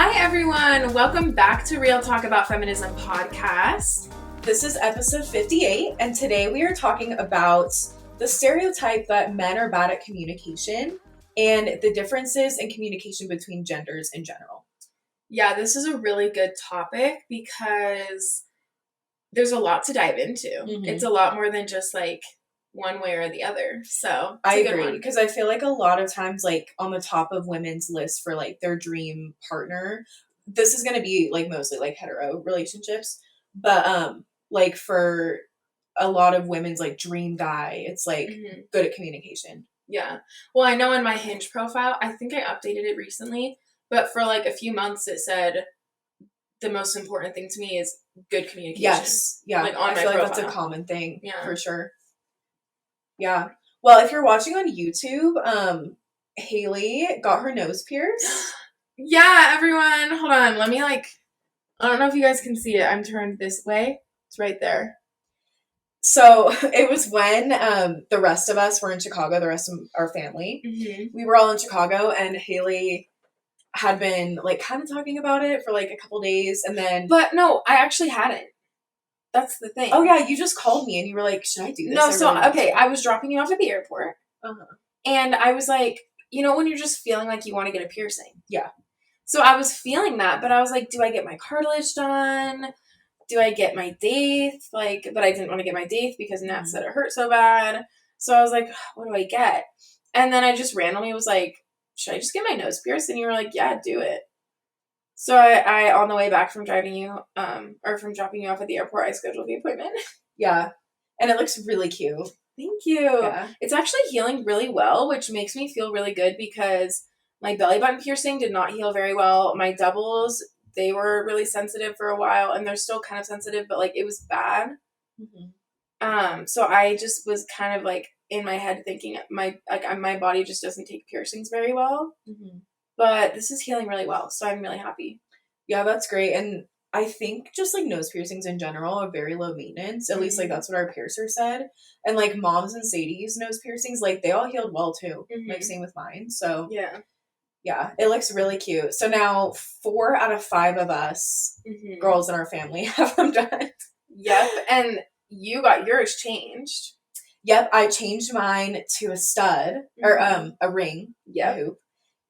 Hi, everyone. Welcome back to Real Talk About Feminism podcast. This is episode 58, and today we are talking about the stereotype that men are bad at communication and the differences in communication between genders in general. Yeah, this is a really good topic because there's a lot to dive into. Mm-hmm. It's a lot more than just like one way or the other. So I agree, because I feel like a lot of times, like on the top of women's list for like their dream partner, this is going to be like mostly like hetero relationships, but like for a lot of women's like dream guy, it's like good at communication. Yeah. Well, I know in my Hinge profile, I think I updated it recently, but for like a few months it said the most important thing to me is good communication. Yes. Yeah. Like on I my feel like profile. that's a common thing. Yeah. For sure. Yeah. Well, if you're watching on YouTube, Haley got her nose pierced. Yeah, everyone. Hold on. Let me I don't know if you guys can see it. I'm turned this way. It's right there. So it was when the rest of us were in Chicago, the rest of our family. Mm-hmm. We were all in Chicago, and Haley had been like kind of talking about it for like a couple days, and then... But no, I actually hadn't. That's the thing. Oh yeah, you just called me and you were like, should I do this? No, so, okay, I was dropping you off at the airport. Uh-huh. And I was like, you know when you're just feeling like you want to get a piercing? Yeah. So I was feeling that, but I was like, do I get my cartilage done? Do I get my daith? But I didn't want to get my daith because Nat said it hurt so bad. So I was like, what do I get? And then I just randomly was like, should I just get my nose pierced? And you were like, yeah, do it. So I on the way back from driving you, or from dropping you off at the airport, I scheduled the appointment. Yeah. And it looks really cute. Thank you. Yeah. It's actually healing really well, which makes me feel really good because my belly button piercing did not heal very well. My doubles, they were really sensitive for a while, and they're still kind of sensitive, but like it was bad. Mm-hmm. So I just was kind of like in my head thinking my body just doesn't take piercings very well. Mm-hmm. But this is healing really well, so I'm really happy. Yeah, that's great. And I think just like nose piercings in general are very low maintenance. At least like that's what our piercer said. And like Mom's and Sadie's nose piercings, like they all healed well too. Mm-hmm. Like same with mine. So yeah, it looks really cute. So now 4 out of 5 of us girls in our family have them done. Yep, and you got yours changed. Yep, I changed mine to a stud or a ring. Yeah, hoop.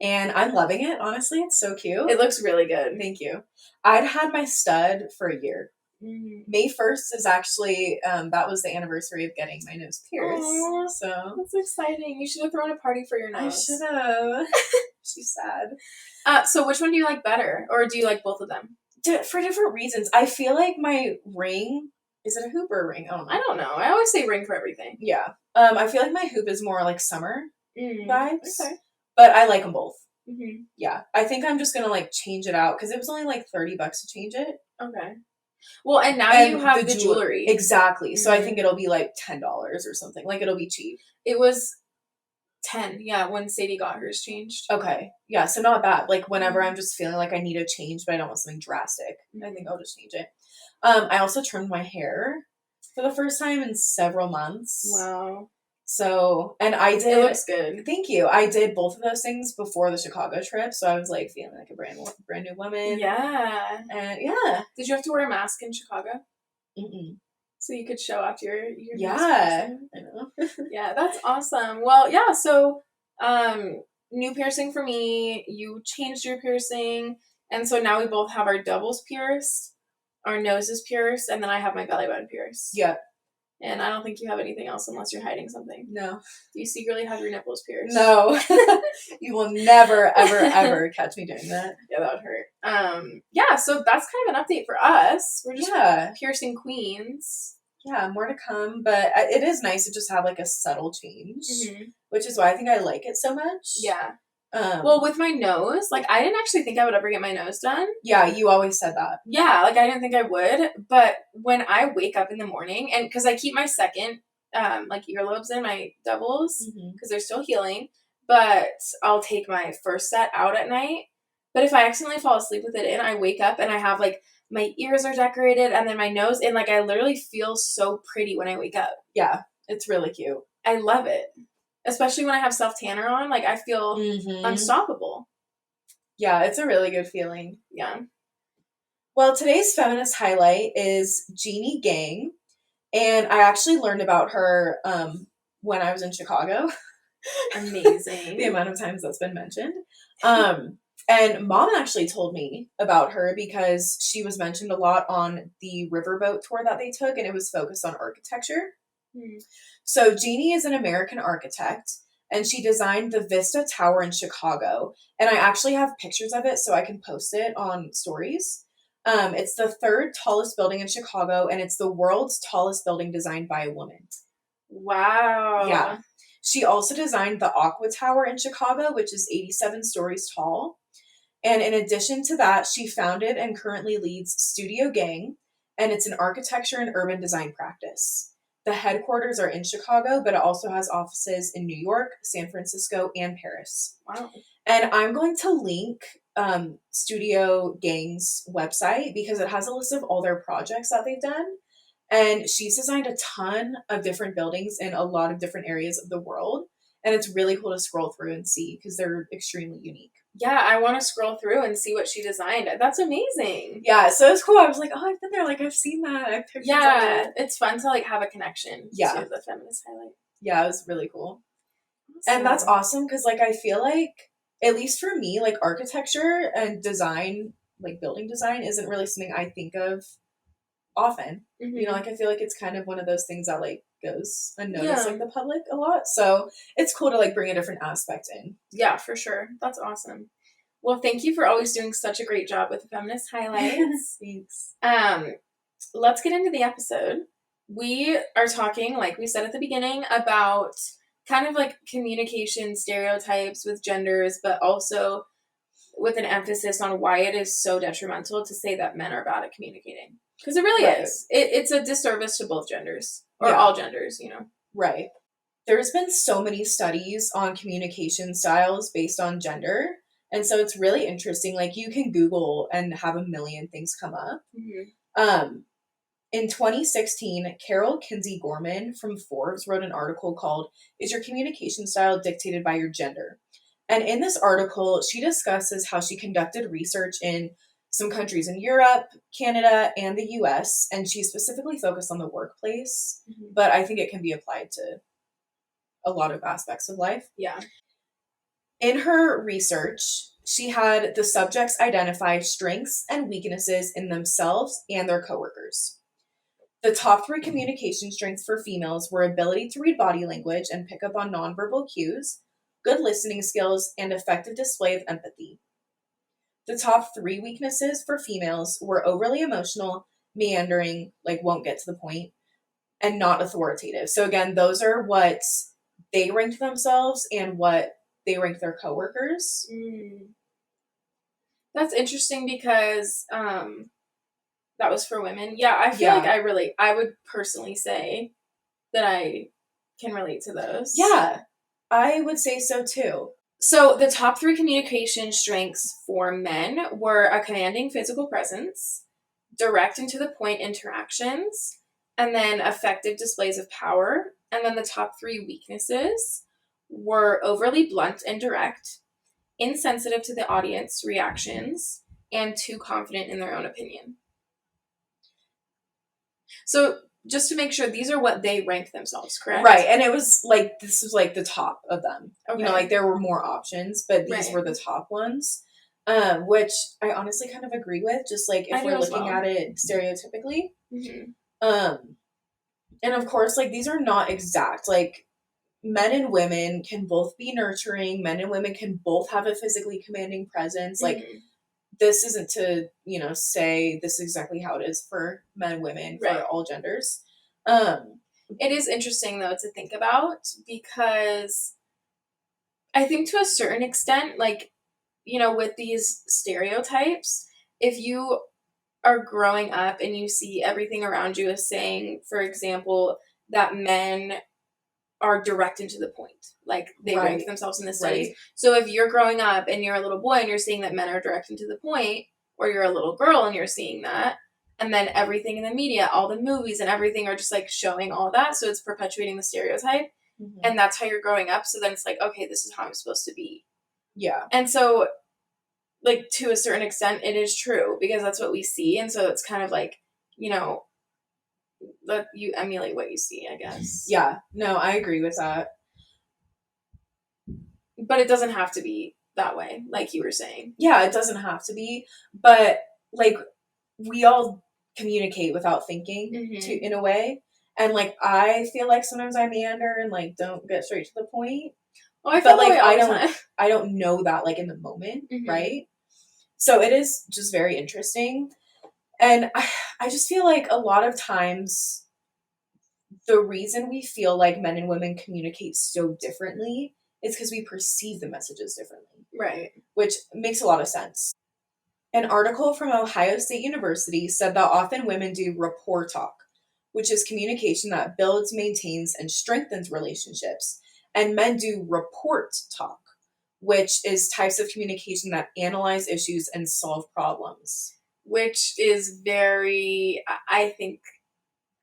And I'm loving it, honestly. It's so cute. It looks really good. Thank you. I'd had my stud for a year. Mm-hmm. May 1st is actually, that was the anniversary of getting my nose pierced. Aww, so that's exciting. You should have thrown a party for your nose. I should have. She's sad. So which one do you like better? Or do you like both of them? For different reasons. I feel like my ring, is it a hoop or a ring? I don't know. I always say ring for everything. Yeah. I feel like my hoop is more like summer vibes. Okay. But I like them both. Mm-hmm. Yeah. I think I'm just going to like change it out because it was only like $30 to change it. Okay. Well, and now you have the jewelry. Exactly. Mm-hmm. So I think it'll be like $10 or something. Like it'll be cheap. It was 10, yeah, when Sadie got hers changed. Okay. Yeah, so not bad. Like whenever I'm just feeling like I need a change, but I don't want something drastic, I think I'll just change it. I also trimmed my hair for the first time in several months. Wow. So, and I did... It looks good. Thank you. I did both of those things before the Chicago trip, so I was, like, feeling like a brand new woman. Yeah. And, yeah. Did you have to wear a mask in Chicago? Mm-mm. So you could show off your yeah. I know. Yeah, that's awesome. Well, yeah, so, new piercing for me, you changed your piercing, and so now we both have our doubles pierced, our noses pierced, and then I have my belly button pierced. Yep. And I don't think you have anything else unless you're hiding something. No. Do you secretly have your nipples pierced? No. You will never, ever, ever catch me doing that. Yeah, that would hurt. Yeah, so that's kind of an update for us. We're just piercing queens. Yeah, more to come. But it is nice to just have, like, a subtle change. Mm-hmm. Which is why I think I like it so much. Yeah. Well, with my nose, like, I didn't actually think I would ever get my nose done. Yeah, you always said that. Yeah, like, I didn't think I would, but when I wake up in the morning, and because I keep my second, like, earlobes in, my doubles, because they're still healing, but I'll take my first set out at night, but if I accidentally fall asleep with it in, I wake up and I have, like, my ears are decorated, and then my nose, and, like, I literally feel so pretty when I wake up. Yeah, it's really cute. I love it. Especially when I have self-tanner on, like, I feel unstoppable. Yeah, it's a really good feeling. Yeah. Well, today's feminist highlight is Jeannie Gang, and I actually learned about her when I was in Chicago. Amazing. The amount of times that's been mentioned. And Mom actually told me about her because she was mentioned a lot on the riverboat tour that they took, and it was focused on architecture. So Jeannie is an American architect, and she designed the Vista Tower in Chicago. And I actually have pictures of it, so I can post it on stories. It's the third tallest building in Chicago, and it's the world's tallest building designed by a woman. Wow. Yeah. She also designed the Aqua Tower in Chicago, which is 87 stories tall. And in addition to that, she founded and currently leads Studio Gang, and it's an architecture and urban design practice. The headquarters are in Chicago, but it also has offices in New York, San Francisco, and Paris. Wow. And I'm going to link Studio Gang's website because it has a list of all their projects that they've done. And she's designed a ton of different buildings in a lot of different areas of the world. And it's really cool to scroll through and see because they're extremely unique. Yeah, I want to scroll through and see what she designed. That's amazing. Yeah, so it's cool. I was like, oh, I've been there. Like, I've seen that. I've pictures of it. It's fun to like have a connection to the feminist highlight. Yeah, it was really cool. Awesome. And that's awesome because, like, I feel like, at least for me, like, architecture and design, like, building design isn't really something I think of often. Mm-hmm. You know, like, I feel like it's kind of one of those things that, like, goes unnoticed, like, the public a lot. So it's cool to, like, bring a different aspect in. Yeah, for sure. That's awesome. Well, thank you for always doing such a great job with the feminist highlights. Thanks. Let's get into the episode. We are talking, like we said at the beginning, about kind of like communication stereotypes with genders, but also with an emphasis on why it is so detrimental to say that men are bad at communicating. Because it really is. It's a disservice to both genders, or all genders, you know. Right. There's been so many studies on communication styles based on gender. And so it's really interesting. Like, you can Google and have a million things come up. Mm-hmm. In 2016, Carol Kinsey Gorman from Forbes wrote an article called, "Is Your Communication Style Dictated by Your Gender?" And in this article, she discusses how she conducted research in some countries in Europe, Canada, and the US, and she specifically focused on the workplace, but I think it can be applied to a lot of aspects of life. Yeah. In her research, she had the subjects identify strengths and weaknesses in themselves and their coworkers. The top 3 communication strengths for females were ability to read body language and pick up on nonverbal cues, good listening skills, and effective display of empathy. The top 3 weaknesses for females were overly emotional, meandering, like won't get to the point, and not authoritative. So again, those are what they ranked themselves and what they ranked their coworkers. That's interesting because that was for women. Yeah, I feel like I would personally say that I can relate to those. Yeah, I would say so too. So the top 3 communication strengths for men were a commanding physical presence, direct and to the point interactions, and then effective displays of power. And then the top 3 weaknesses were overly blunt and direct, insensitive to the audience reactions, and too confident in their own opinion. So just to make sure, these are what they rank themselves, correct? Right, and it was like, this was like the top of them. Okay. You know, like there were more options, but these were the top ones, which I honestly kind of agree with, just like if we're looking at it stereotypically. Mm-hmm. And of course, like these are not exact. Like, men and women can both be nurturing, men and women can both have a physically commanding presence. Like, this isn't to, you know, say this is exactly how it is for men and women, for all genders. It is interesting, though, to think about, because I think to a certain extent, like, you know, with these stereotypes, if you are growing up and you see everything around you as saying, for example, that men are direct and to the point. Like, they rank themselves in the studies. Right. So if you're growing up and you're a little boy and you're seeing that men are direct and to the point, or you're a little girl and you're seeing that, and then everything in the media, all the movies and everything are just, like, showing all that, so it's perpetuating the stereotype, and that's how you're growing up, so then it's like, okay, this is how I'm supposed to be. Yeah. And so like, to a certain extent, it is true because that's what we see. And so it's kind of like, let you emulate what you see, I guess. Yeah, no, I agree with that. But it doesn't have to be that way, like you were saying. Yeah, it doesn't have to be. But, like, we all communicate without thinking in a way. And, like, I feel like sometimes I meander and, like, don't get straight to the point. Oh, I feel like I don't know that, like, in the moment, right? So it is just very interesting. And I just feel like a lot of times the reason we feel like men and women communicate so differently is because we perceive the messages differently. Right. Which makes a lot of sense. An article from Ohio State University said that often women do rapport talk, which is communication that builds, maintains, and strengthens relationships. And men do report talk, which is types of communication that analyze issues and solve problems. Which is very, I think,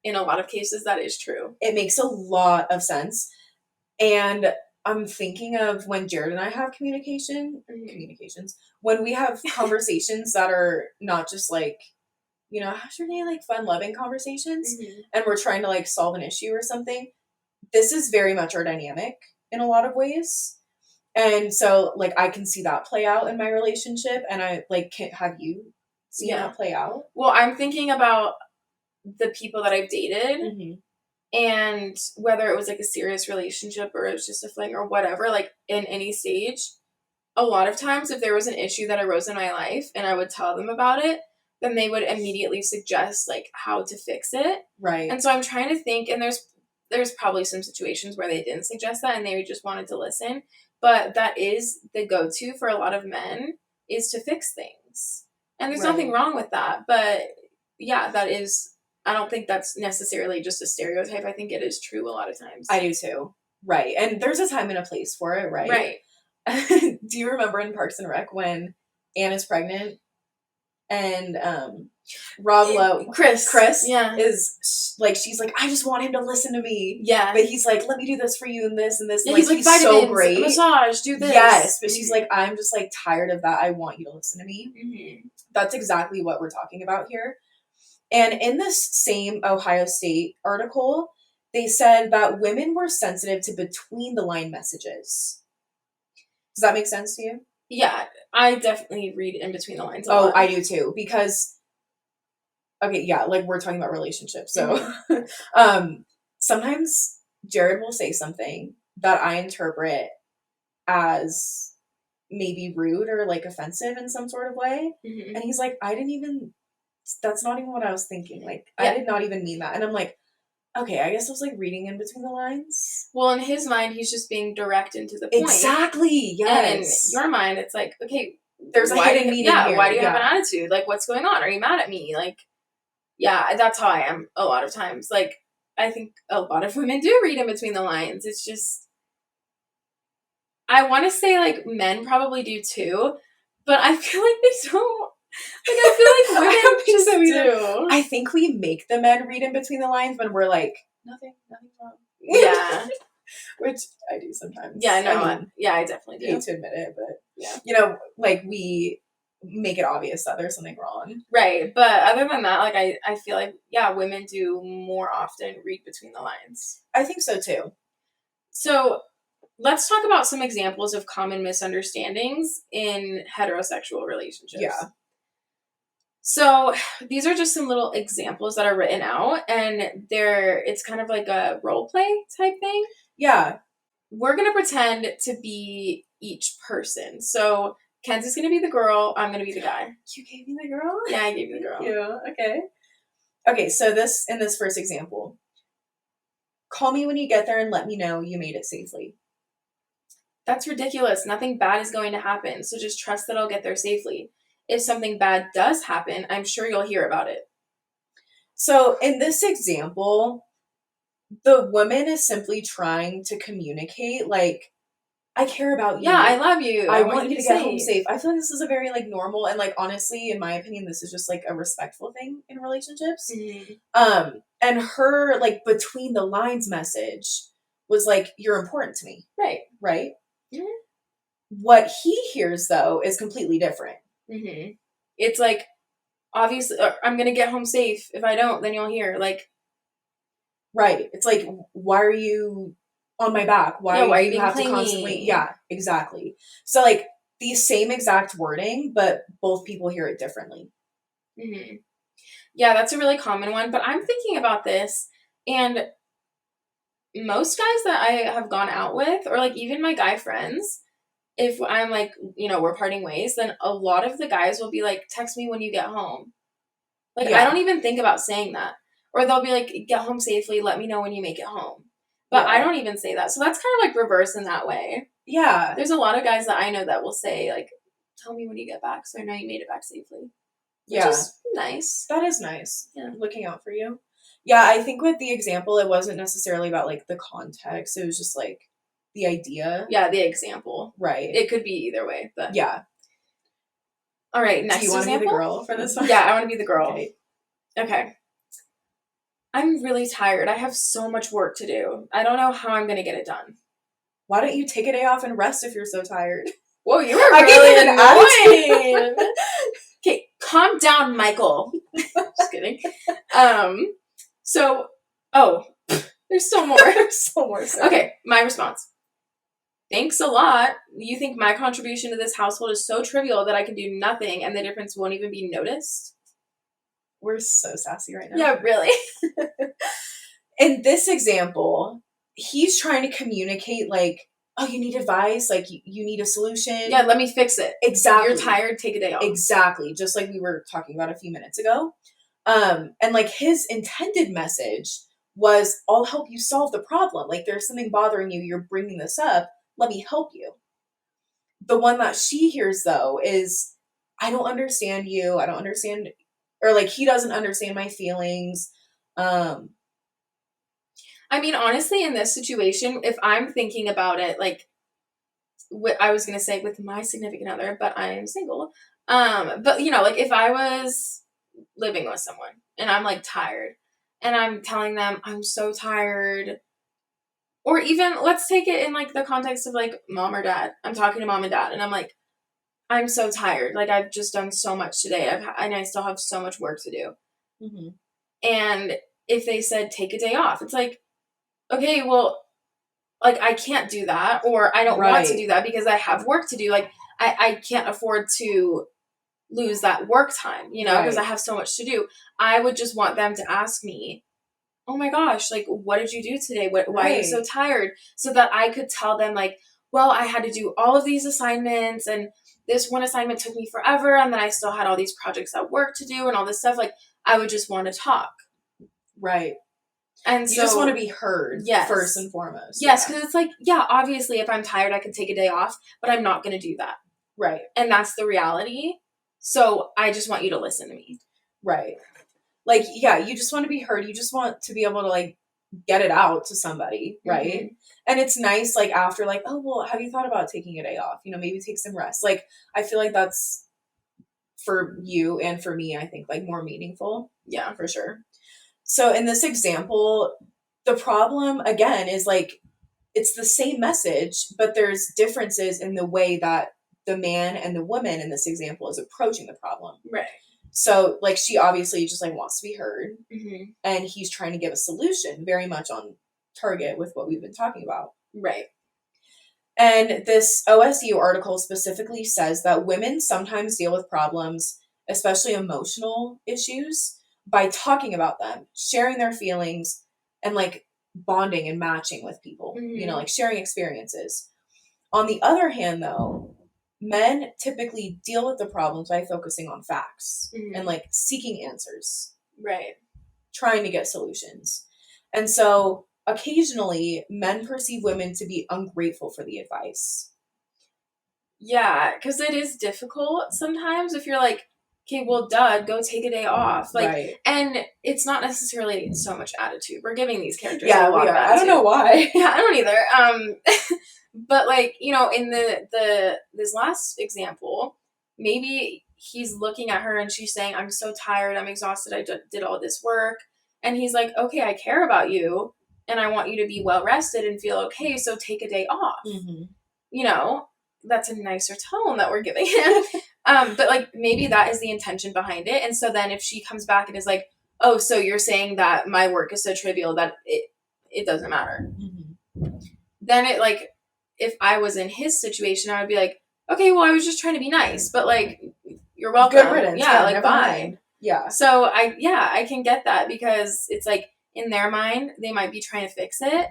in a lot of cases, that is true. It makes a lot of sense. And I'm thinking of when Jared and I have communications, when we have conversations that are not just like, how's your day, like fun, loving conversations, and we're trying to like solve an issue or something. This is very much our dynamic in a lot of ways. And so, like, I can see that play out in my relationship, and I, like, have you seen that play out? Well, I'm thinking about the people that I've dated, and whether it was, like, a serious relationship or it was just a fling or whatever, like, in any stage, a lot of times if there was an issue that arose in my life and I would tell them about it, then they would immediately suggest, like, how to fix it. Right. And so I'm trying to think, and there's probably some situations where they didn't suggest that and they just wanted to listen. But that is the go-to for a lot of men, is to fix things. And there's nothing wrong with that. But, yeah, that is, I don't think that's necessarily just a stereotype. I think it is true a lot of times. I do too. Right. And there's a time and a place for it, right? Right. Do you remember in Parks and Rec when Anne is pregnant and Rob Lowe, Chris, yeah, is like, she's like, I just want him to listen to me. Yeah. But he's like, let me do this for you and this and this. Yeah, like, he's vitamins, so great. Massage, do this. Yes. But she's like, I'm just like tired of that. I want you to listen to me. That's exactly what we're talking about here. And in this same Ohio State article, they said that women were sensitive to between the line messages. Does that make sense to you? Yeah, I definitely read in between the lines a lot. I do too, because okay, yeah, like we're talking about relationships. So sometimes Jared will say something that I interpret as maybe rude or like offensive in some sort of way. And he's like, that's not even what I was thinking. Like, I did not even mean that. And I'm like, okay, I guess I was like reading in between the lines. Well, in his mind, he's just being direct and to the point. Exactly, yes. And in your mind, it's like, okay, there's a hidden meaning here. Why do you have an attitude? Like, what's going on? Are you mad at me? Like, yeah, that's how I am a lot of times. Like, I think a lot of women do read in between the lines. It's just, I want to say, like, men probably do too, but I feel like they don't. Like, I feel like women just do. I think we make the men read in between the lines when we're like, nothing's wrong. Yeah. Which I do sometimes. Yeah, no, I definitely do. I hate to admit it, but yeah. Like, we make it obvious that there's something wrong. Right, but other than that, like, I feel like, yeah, women do more often read between the lines. I think so, too. So, let's talk about some examples of common misunderstandings in heterosexual relationships. Yeah. So, these are just some little examples that are written out, and it's kind of like a role play type thing. Yeah. We're going to pretend to be each person. So, Kenzie's going to be the girl, I'm going to be the guy. You gave me the girl? Yeah, I gave you the girl. Yeah, okay. Okay, so in this first example, call me when you get there and let me know you made it safely. That's ridiculous. Nothing bad is going to happen, so just trust that I'll get there safely. If something bad does happen, I'm sure you'll hear about it. So in this example, the woman is simply trying to communicate, like, I care about you. Yeah, I love you. I want you to get home safe. I feel like this is a very, like, normal and, like, honestly, in my opinion, this is just, like, a respectful thing in relationships. And her, like, between the lines message was, like, you're important to me. Right. Right? What he hears, though, is completely different. Mm-hmm. It's like, obviously, I'm gonna get home safe. If I don't, then you'll hear. Like, right. It's like, why are you on my back? Why why are do you you being have to clingy? constantly? Yeah, exactly. So like the same exact wording, but both people hear it differently. Mm-hmm. Yeah, that's a really common one. But I'm thinking about this, and most guys that I have gone out with, or like even my guy friends, if I'm like, we're parting ways, then a lot of the guys will be like, text me when you get home. Like, I don't even think about saying that. Or they'll be like, get home safely, let me know when you make it home. But I don't even say that. So that's kind of like reverse in that way. Yeah. There's a lot of guys that I know that will say, like, tell me when you get back so I know you made it back safely. Which is nice. That is nice. Yeah. Looking out for you. Yeah, I think with the example, it wasn't necessarily about, like, the context. It was just, like, the idea. Yeah, the example. Right. It could be either way, but... Yeah. All right, next example. Do you want to be the girl for this one? Yeah, I want to be the girl. Okay. I'm really tired. I have so much work to do. I don't know how I'm going to get it done. Why don't you take a day off and rest if you're so tired? Whoa, you were really annoying. Okay, calm down, Michael. Just kidding. There's still more. There's still more. Sorry. Okay, my response. Thanks a lot. You think my contribution to this household is so trivial that I can do nothing and the difference won't even be noticed? We're so sassy right now. Yeah, really. In this example, he's trying to communicate, like, oh, you need advice? Like, you need a solution? Yeah, let me fix it. Exactly. You're tired, take a day off. Exactly. Just like we were talking about a few minutes ago. And, like, his intended message was, I'll help you solve the problem. Like, there's something bothering you. You're bringing this up. Let me help you. The one that she hears, though, is, I don't understand you. I don't understand, or, like, he doesn't understand my feelings. I mean, honestly, in this situation, if I'm thinking about it, like, I was going to say with my significant other, but I am single. But, like, if I was living with someone and I'm, like, tired and I'm telling them I'm so tired, or even, let's take it in, like, the context of, like, mom or dad. I'm talking to mom and dad and I'm like, I'm so tired. Like, I've just done so much today. And I still have so much work to do. Mm-hmm. And if they said, take a day off, it's like, okay, well, like, I can't do that, or I don't want to do that because I have work to do. Like, I can't afford to lose that work time, because I have so much to do. I would just want them to ask me, oh my gosh, like, what did you do today? Why are you so tired? So that I could tell them, like, well, I had to do all of these assignments, and this one assignment took me forever, and then I still had all these projects at work to do and all this stuff. Like, I would just want to talk. Right. And you just want to be heard, first and foremost. Yes, because it's like, yeah, obviously, if I'm tired, I can take a day off, but I'm not going to do that. Right. And that's the reality. So I just want you to listen to me. Right. Like, yeah, you just want to be heard. You just want to be able to, like, get it out to somebody, right? Mm-hmm. And it's nice, like, after, like, oh, well, have you thought about taking a day off? Maybe take some rest. Like, I feel like that's, for you and for me, I think, like, more meaningful. Yeah, for sure. So in this example, the problem, again, is, like, it's the same message, but there's differences in the way that the man and the woman in this example is approaching the problem. Right. So, like, she obviously just, like, wants to be heard. Mm-hmm. And he's trying to give a solution, very much on target with what we've been talking about. Right. And this OSU article specifically says that women sometimes deal with problems, especially emotional issues, by talking about them, sharing their feelings, and, like, bonding and matching with people, mm-hmm. Like, sharing experiences. On the other hand, though, men typically deal with the problems by focusing on facts mm-hmm. and, like, seeking answers. Right. Trying to get solutions. And so occasionally men perceive women to be ungrateful for the advice. Yeah, because it is difficult sometimes if you're like, okay, well, go take a day off. Like, right. And it's not necessarily so much attitude. We're giving these characters a lot of attitude. I don't know why. Yeah, I don't either. But, like, in this last example, maybe he's looking at her and she's saying, I'm so tired, I'm exhausted, I did all this work. And he's like, okay, I care about you and I want you to be well rested and feel okay, so take a day off. Mm-hmm. That's a nicer tone that we're giving him. But like maybe that is the intention behind it. And so then if she comes back and is like, oh, so you're saying that my work is so trivial that it doesn't matter. Mm-hmm. Then it like, if I was in his situation, I would be like, okay, well, I was just trying to be nice, but like, you're welcome. Good riddance. Yeah, like never bye. Mind. Yeah. So I can get that because it's like in their mind, they might be trying to fix it.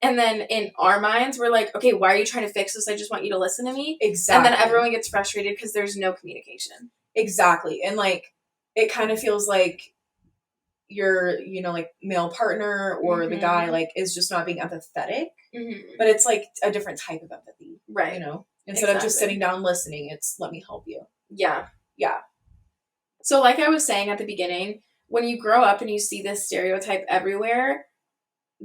And then in our minds, we're like, okay, why are you trying to fix this? I just want you to listen to me. Exactly. And then everyone gets frustrated because there's no communication. Exactly. And like, it kind of feels like your, like male partner or mm-hmm. the guy like is just not being empathetic, mm-hmm. but it's like a different type of empathy. Right. Instead of just sitting down listening, it's let me help you. Yeah. Yeah. So like I was saying at the beginning, when you grow up and you see this stereotype everywhere,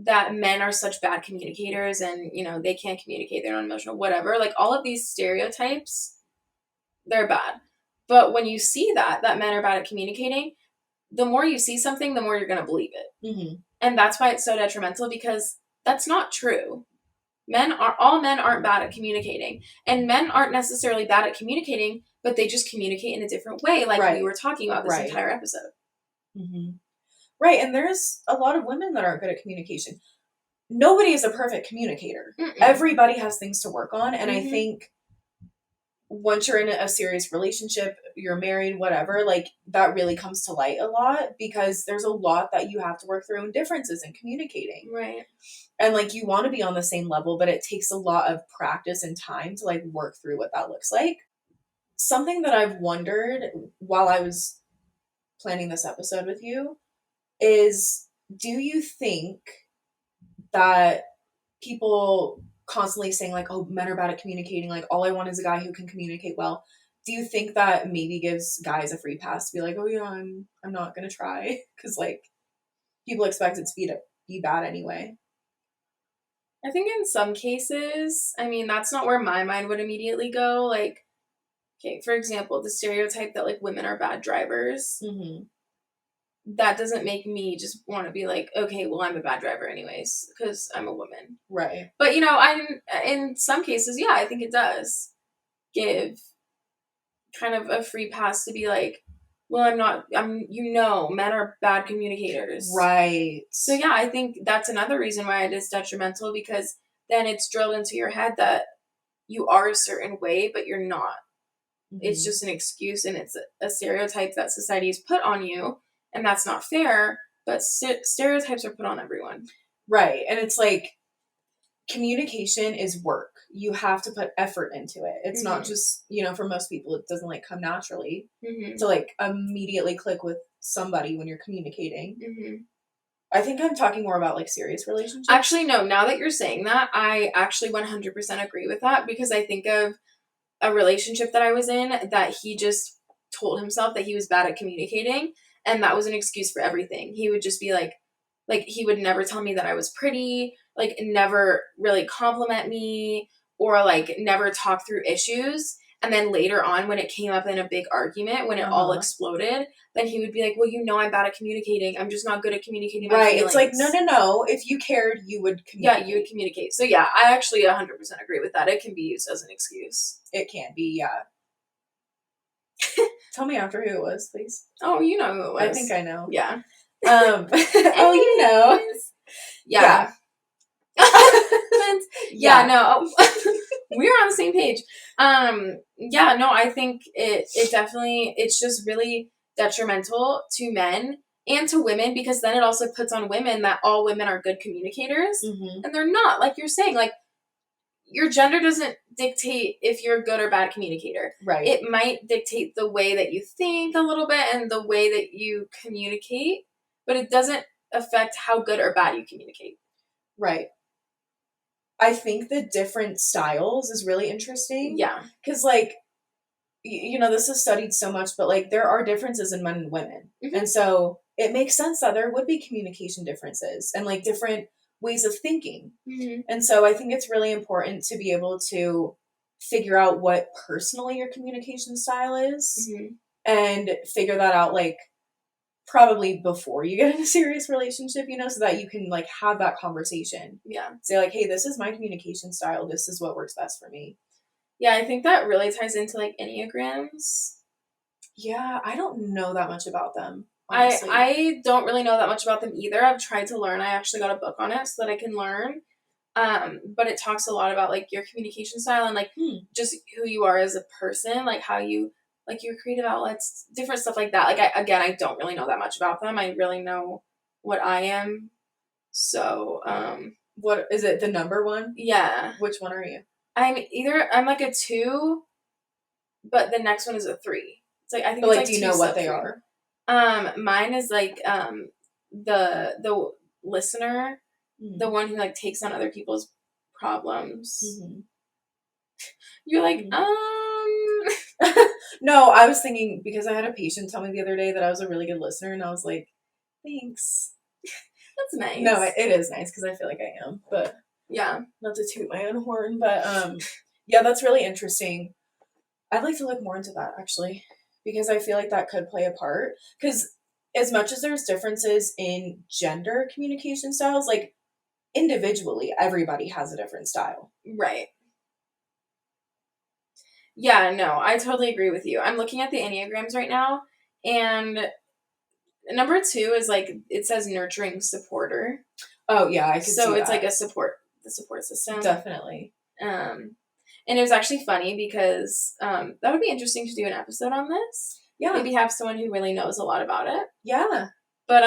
that men are such bad communicators and, they can't communicate, they're not emotional, whatever. Like, all of these stereotypes, they're bad. But when you see that men are bad at communicating, the more you see something, the more you're going to believe it. Mm-hmm. And that's why it's so detrimental, because that's not true. All men aren't bad at communicating. And men aren't necessarily bad at communicating, but they just communicate in a different way, like we were talking about this entire episode. Mm-hmm. Right, and there's a lot of women that aren't good at communication. Nobody is a perfect communicator. Mm-mm. Everybody has things to work on, and mm-hmm. I think once you're in a serious relationship, you're married, whatever, like, that really comes to light a lot, because there's a lot that you have to work through and differences in communicating. Right. And, like, you want to be on the same level, but it takes a lot of practice and time to, like, work through what that looks like. Something that I've wondered while I was planning this episode with you is, do you think that people constantly saying like, oh, men are bad at communicating, like, all I want is a guy who can communicate well, do you think that maybe gives guys a free pass to be like, oh yeah, I'm not gonna try, because like people expect it to be bad anyway? I think in some cases, I mean, that's not where my mind would immediately go. Like, okay, for example, the stereotype that like women are bad drivers. Mm-hmm. That doesn't make me just want to be like, okay, well, I'm a bad driver anyways, because I'm a woman. Right. But, I'm in some cases, yeah, I think it does give kind of a free pass to be like, well, men are bad communicators. Right. So, yeah, I think that's another reason why it is detrimental, because then it's drilled into your head that you are a certain way, but you're not. Mm-hmm. It's just an excuse, and it's a stereotype that society has put on you. And that's not fair, but stereotypes are put on everyone. Right. And it's like, communication is work. You have to put effort into it. It's mm-hmm. not just, for most people, it doesn't like come naturally mm-hmm. to like immediately click with somebody when you're communicating. Mm-hmm. I think I'm talking more about like serious relationships. Actually, no, now that you're saying that, I actually 100% agree with that, because I think of a relationship that I was in that he just told himself that he was bad at communicating. And that was an excuse for everything. He would just be like he would never tell me that I was pretty, like never really compliment me, or like never talk through issues. And then later on, when it came up in a big argument, when it all exploded, then he would be like, well, I'm bad at communicating. I'm just not good at communicating my feelings. It's like, no. If you cared, you would communicate. Yeah, you would communicate. So yeah, I actually 100% agree with that. It can be used as an excuse. It can be, yeah. Tell me after who it was, please. Oh, you know who it was. I think I know. Yeah. Oh, you know. Yeah. Yeah, no. We're on the same page. Yeah, no, I think it definitely, it's just really detrimental to men and to women, because then it also puts on women that all women are good communicators, mm-hmm. and they're not. Like you're saying, like, your gender doesn't dictate if you're a good or bad communicator. Right. It might dictate the way that you think a little bit and the way that you communicate, but it doesn't affect how good or bad you communicate. Right. I think the different styles is really interesting. Yeah. Because, like, this is studied so much, but, like, there are differences in men and women. Mm-hmm. And so it makes sense that there would be communication differences and, like, different ways of thinking. Mm-hmm. And so I think it's really important to be able to figure out what personally your communication style is, mm-hmm. and figure that out, like, probably before you get in a serious relationship, so that you can, like, have that conversation. Yeah. Say, like, hey, this is my communication style. This is what works best for me. Yeah, I think that really ties into like Enneagrams. Yeah, I don't know that much about them, honestly. I don't really know that much about them either. I've tried to learn. I actually got a book on it so that I can learn. But it talks a lot about like your communication style and like just who you are as a person, like how you like your creative outlets, different stuff like that. Like I don't really know that much about them. I really know what I am. So, what is it? The number one? Yeah. Which one are you? I'm like a 2, but the next one is a 3. It's like I think. But it's like, do you know what they 3. are? Mine is like the listener, the one who like takes on other people's problems. Mm-hmm. You're like, No, I was thinking because I had a patient tell me the other day that I was a really good listener, and I was like, thanks. That's nice. No, it is nice because I feel like I am, but yeah, not to toot my own horn, but yeah, that's really interesting. I'd like to look more into that actually, because I feel like that could play a part. Because as much as there's differences in gender communication styles, like individually, everybody has a different style. Right. Yeah, no, I totally agree with you. I'm looking at the Enneagrams right now, and number 2 is like, it says nurturing supporter. Oh yeah, I could see that. So it's like the support system. Definitely. And it was actually funny because that would be interesting to do an episode on this. Yeah. Maybe have someone who really knows a lot about it. Yeah. But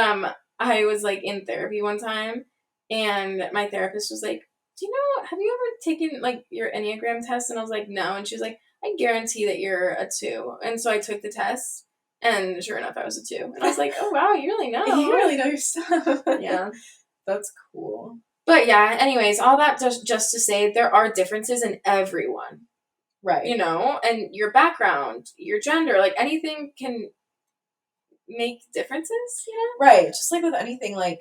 I was like in therapy one time, and my therapist was like, "Do you know? Have you ever taken like your Enneagram test?" And I was like, "No." And she was like, "I guarantee that you're a 2." And so I took the test, and sure enough, I was a 2. And I was like, "Oh wow, you really know. You really know your stuff." Yeah, that's cool. But yeah, anyways, all that just to say there are differences in everyone. Right. You know, and your background, your gender, like anything can make differences, you know? Right. Just like with anything, like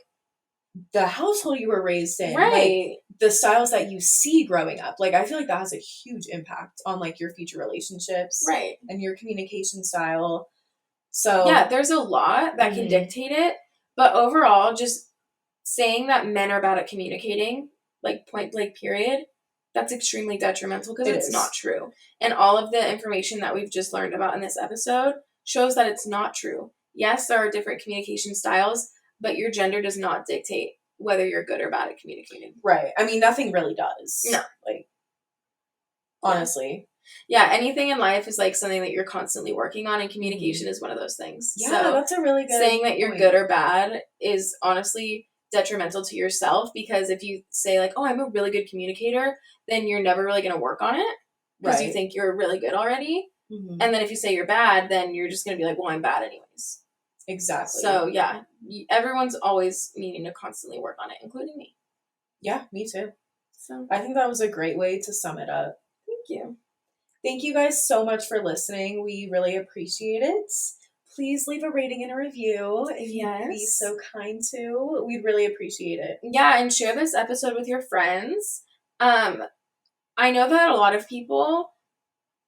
the household you were raised in, right? Like the styles that you see growing up. Like I feel like that has a huge impact on like your future relationships, right? And your communication style. So yeah, there's a lot that can dictate it, but overall, just saying that men are bad at communicating, like point blank period, that's extremely detrimental because it's not true. And all of the information that we've just learned about in this episode shows that it's not true. Yes, there are different communication styles, but your gender does not dictate whether you're good or bad at communicating. Right. I mean, nothing really does. No. Like, honestly. Yeah, anything in life is like something that you're constantly working on, and communication is one of those things. Yeah, so that's a really good saying that you're good or bad is honestly detrimental to yourself, because if you say like, oh, I'm a really good communicator, then you're never really going to work on it because you think you're really good already. And then if you say you're bad, then you're just going to be like, well, I'm bad anyways. Exactly. So yeah, everyone's always needing to constantly work on it, including me. Yeah, me too. So I think that was a great way to sum it up. Thank you. Thank you guys so much for listening. We really appreciate it. Please leave a rating and a review if you'd be so kind to. We'd really appreciate it. Yeah, and share this episode with your friends. I know that a lot of people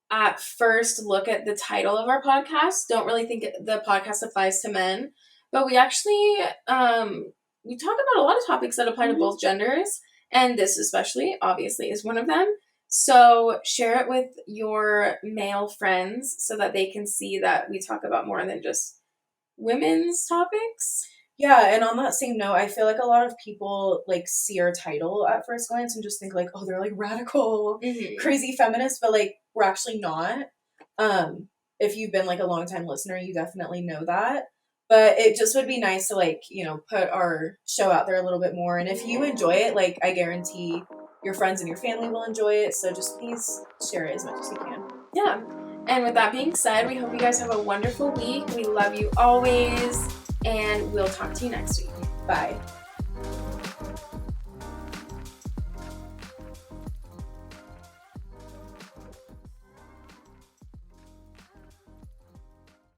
at first look at the title of our podcast, don't really think the podcast applies to men, but we actually we talk about a lot of topics that apply to both genders, and this especially obviously is one of them. So share it with your male friends so that they can see that we talk about more than just women's topics. Yeah, and on that same note, I feel like a lot of people like see our title at first glance and just think like, oh, they're like radical, crazy feminists, but like we're actually not. If you've been like a long time listener, you definitely know that. But it just would be nice to like, you know, put our show out there a little bit more. And if you enjoy it, like I guarantee your friends and your family will enjoy it. So just please share it as much as you can. Yeah. And with that being said, we hope you guys have a wonderful week. We love you always. And we'll talk to you next week. Bye.